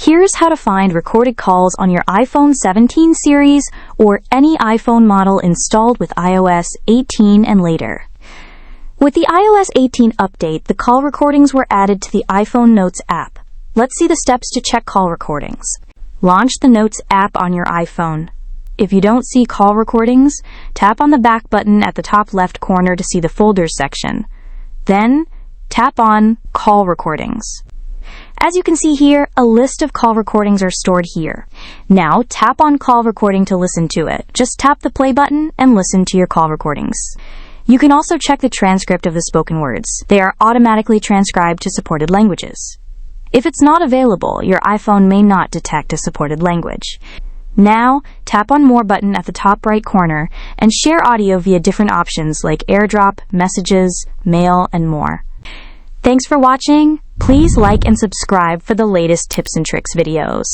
Here's how to find recorded calls on your iPhone 17 series or any iPhone model installed with iOS 18 and later. With the iOS 18 update, the call recordings were added to the iPhone Notes app. Let's see the steps to check call recordings. Launch the Notes app on your iPhone. If you don't see call recordings, tap on the back button at the top left corner to see the Folders section. Then, tap on Call Recordings. As you can see here, a list of call recordings are stored here. Now, tap on Call Recording to listen to it. Just tap the play button and listen to your call recordings. You can also check the transcript of the spoken words. They are automatically transcribed to supported languages. If it's not available, your iPhone may not detect a supported language. Now, tap on More button at the top right corner and share audio via different options like Airdrop, Messages, Mail, and more. Thanks for watching. Please like and subscribe for the latest tips and tricks videos.